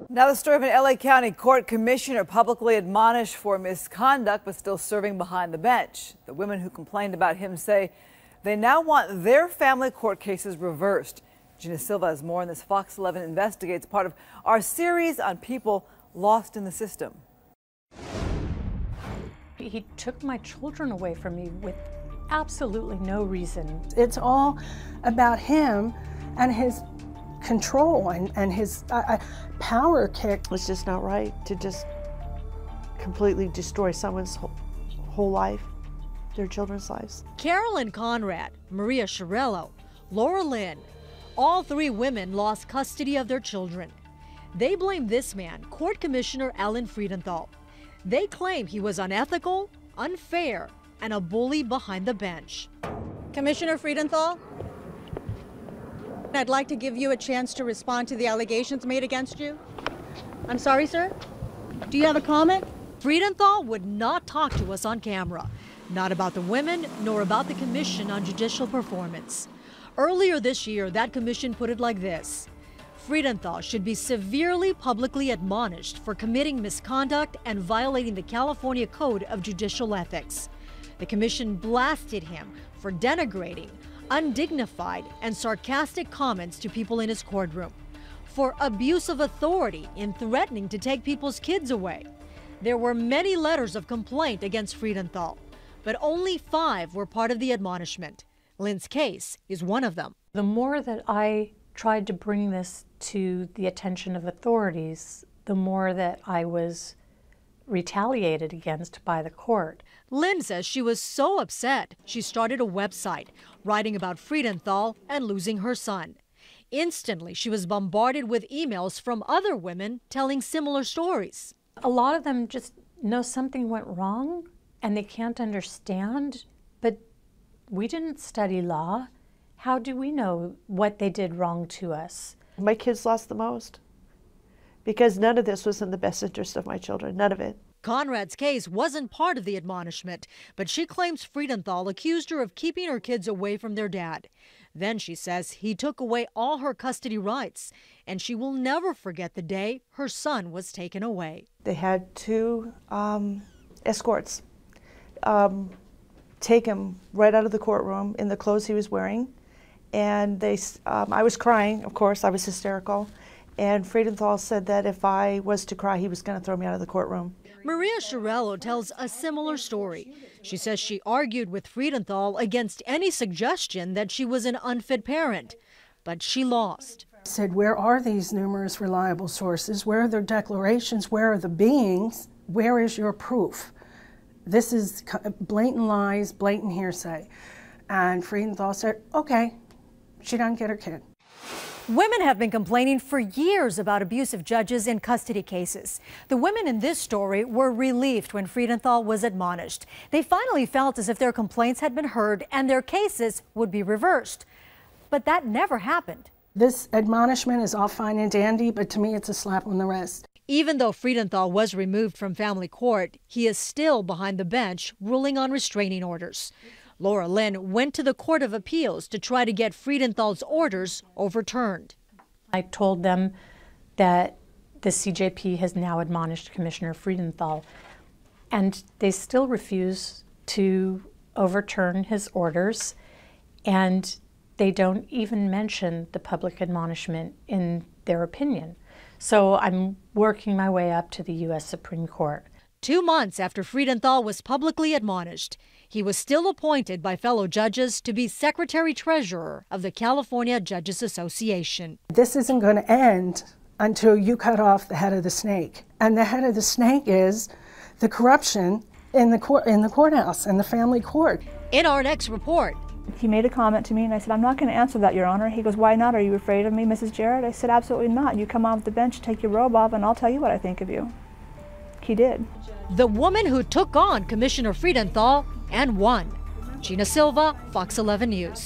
Now the story of an LA County Court commissioner publicly admonished for misconduct but still serving behind the bench. The women who complained about him say they now want their family court cases reversed. Gina Silva has more on this. Fox 11 Investigates, part of our series on people lost in the system. He took my children away from me with absolutely no reason. It's all about him and his control and his power kick. It's just not right to just completely destroy someone's whole life, their children's lives. Carolyn Conrad, Maria Sciarello, Laura Lynn, all three women lost custody of their children. They blame this man, Court Commissioner Alan Friedenthal. They claim he was unethical, unfair, and a bully behind the bench. Commissioner Friedenthal, I'd like to give you a chance to respond to the allegations made against you. I'm sorry, sir. Do you have a comment? Friedenthal would not talk to us on camera, not about the women nor about the Commission on Judicial Performance. Earlier this year, that commission put it like this: Friedenthal should be severely publicly admonished for committing misconduct and violating the California Code of Judicial Ethics. The commission blasted him for denigrating, undignified, and sarcastic comments to people in his courtroom, for abuse of authority in threatening to take people's kids away. There were many letters of complaint against Friedenthal, but only 5 were part of the admonishment. Lynn's case is one of them. The more that I tried to bring this to the attention of authorities, the more that I was retaliated against by the court. Lynn says she was so upset, she started a website writing about Friedenthal and losing her son. Instantly, she was bombarded with emails from other women telling similar stories. A lot of them just know something went wrong and they can't understand, but we didn't study law. How do we know what they did wrong to us? My kids lost the most because none of this was in the best interest of my children, none of it. Conrad's case wasn't part of the admonishment, but she claims Friedenthal accused her of keeping her kids away from their dad. Then she says he took away all her custody rights, and she will never forget the day her son was taken away. They had 2 escorts take him right out of the courtroom in the clothes he was wearing. And I was crying, of course, I was hysterical. And Friedenthal said that if I was to cry, he was going to throw me out of the courtroom. Maria Sciarello tells a similar story. She says she argued with Friedenthal against any suggestion that she was an unfit parent, but she lost. I said, where are these numerous reliable sources? Where are their declarations? Where are the beings? Where is your proof? This is blatant lies, blatant hearsay. And Friedenthal said, okay, she doesn't get her kid. Women have been complaining for years about abusive judges in custody cases. The women in this story were relieved when Friedenthal was admonished. They finally felt as if their complaints had been heard and their cases would be reversed. But that never happened. This admonishment is all fine and dandy, but to me it's a slap on the wrist. Even though Friedenthal was removed from family court, he is still behind the bench ruling on restraining orders. Laura Lynn went to the Court of Appeals to try to get Friedenthal's orders overturned. I told them that the CJP has now admonished Commissioner Friedenthal, and they still refuse to overturn his orders, and they don't even mention the public admonishment in their opinion. So I'm working my way up to the U.S. Supreme Court. 2 months after Friedenthal was publicly admonished, he was still appointed by fellow judges to be Secretary-Treasurer of the California Judges Association. This isn't going to end until you cut off the head of the snake. And the head of the snake is the corruption in the courthouse and the family court. In our next report, he made a comment to me and I said, I'm not going to answer that, Your Honor. He goes, why not? Are you afraid of me, Mrs. Jarrett? I said, absolutely not. You come off the bench, take your robe off, and I'll tell you what I think of you. He did. The woman who took on Commissioner Friedenthal and won. Gina Silva, Fox 11 News.